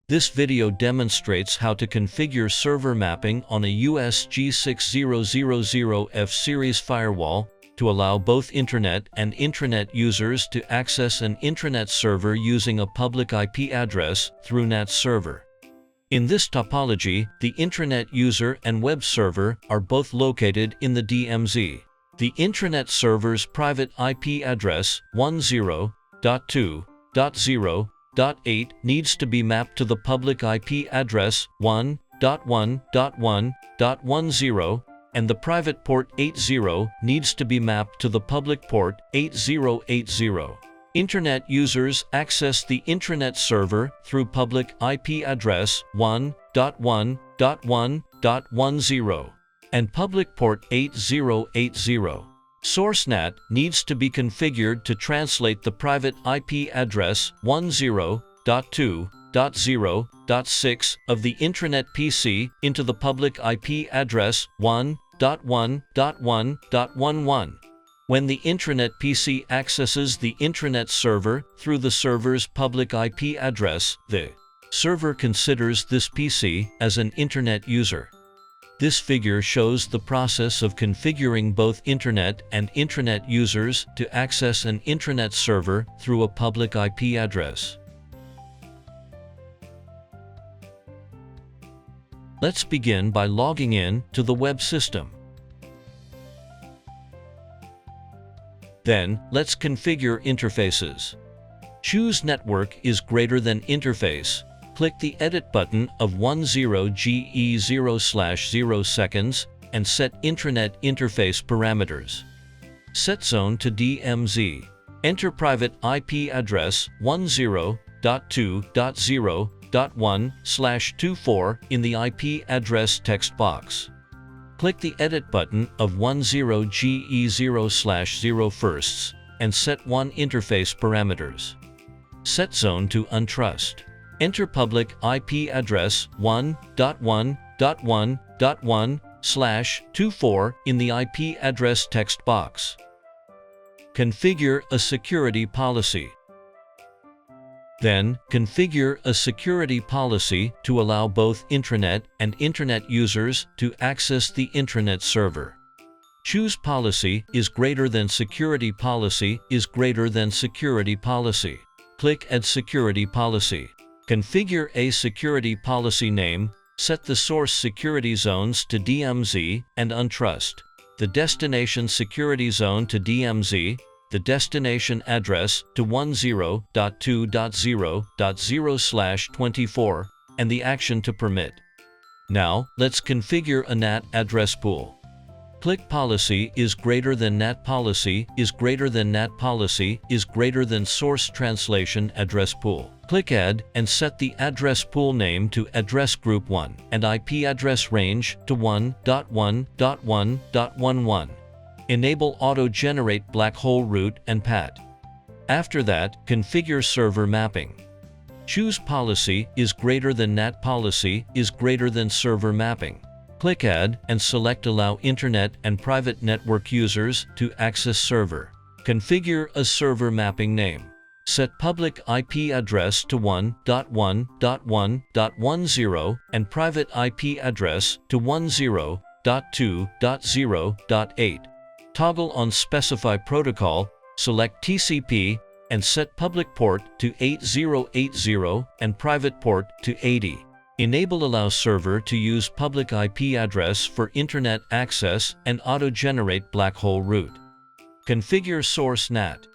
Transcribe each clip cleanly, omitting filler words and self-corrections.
This video demonstrates how to configure server mapping on a USG6000F series firewall to allow both Intranet and Intranet users to access an Intranet server using a public IP address through NAT Server. In this topology, the Intranet user and web server are both located in the DMZ. The Intranet server's private IP address 10.2.0.8 needs to be mapped to the public IP address 1.1.1.10, and the private port 80 needs to be mapped to the public port 8080. Intranet users access the Intranet server through public IP address 1.1.1.10 and public port 8080. Source NAT needs to be configured to translate the private IP address 10.2.0.6 of the Intranet PC into the public IP address 1.1.1.11. When the Intranet PC accesses the Intranet server through the server's public IP address, the server considers this PC as an Intranet user. This figure shows the process of configuring both Intranet and Intranet users to access an Intranet server through a public IP address. Let's begin by logging in to the web system. Then, let's configure interfaces. Choose Network is greater than Interface. Click the Edit button of 10GE0/0 seconds and set Intranet interface parameters. Set zone to DMZ. Enter private IP address 10.2.0.1/24 in the IP address text box. Click the Edit button of 10GE0/0 firsts and set one interface parameters. Set zone to Untrust. Enter public IP address 1.1.1.1/24 in the IP address text box. Configure a security policy. Then, configure a security policy to allow both Intranet and Intranet users to access the Intranet server. Choose Policy is greater than Security Policy is greater than Security Policy. Click Add Security Policy. Configure a security policy name, set the source security zones to DMZ and Untrust, the destination security zone to DMZ, the destination address to 10.2.0.0/24, and the action to permit. Now, let's configure a NAT address pool. Click Policy is greater than NAT policy is greater than NAT policy is greater than source translation address pool. Click Add and set the address pool name to address group 1 and IP address range to 1.1.1.11. Enable auto-generate black hole route and path. After that, configure server mapping. Choose Policy is greater than NAT policy is greater than server mapping. Click Add and select Allow Internet and private network users to access server. Configure a server mapping name. Set public IP address to 1.1.1.10 and private IP address to 10.2.0.8. Toggle on Specify Protocol, select TCP, and set public port to 8080 and private port to 80. Enable Allow Server to use public IP address for Internet access and auto-generate black hole route. Configure Source NAT.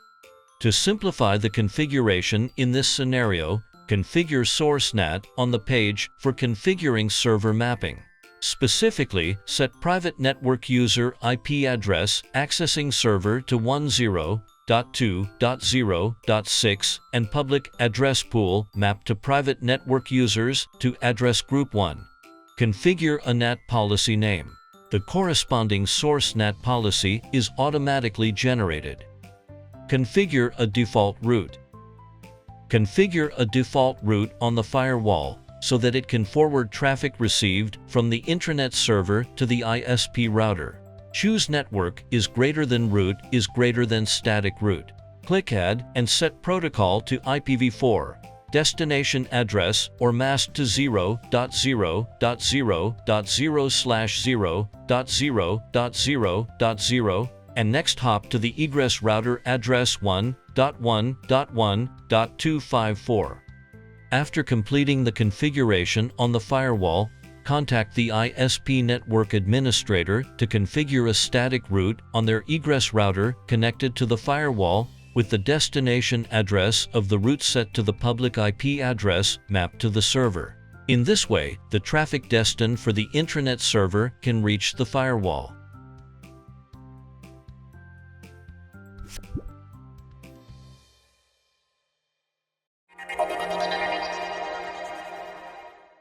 To simplify the configuration in this scenario, configure Source NAT on the page for configuring server mapping. Specifically, set private network user IP address accessing server to 10.2.0.6 and public address pool mapped to private network users to address group 1. Configure a NAT policy name. The corresponding source NAT policy is automatically generated. Configure a default route. Configure a default route on the firewall so that it can forward traffic received from the Intranet server to the ISP router. Choose Network is greater than route is greater than static route. Click Add and set protocol to IPv4. destination address or mask to 0.0.0.0.0.0.0, and next hop to the egress router address 1.1.1.254. After completing the configuration on the firewall, contact the ISP network administrator to configure a static route on their egress router connected to the firewall with the destination address of the route set to the public IP address mapped to the server. In this way, the traffic destined for the intranet server can reach the firewall.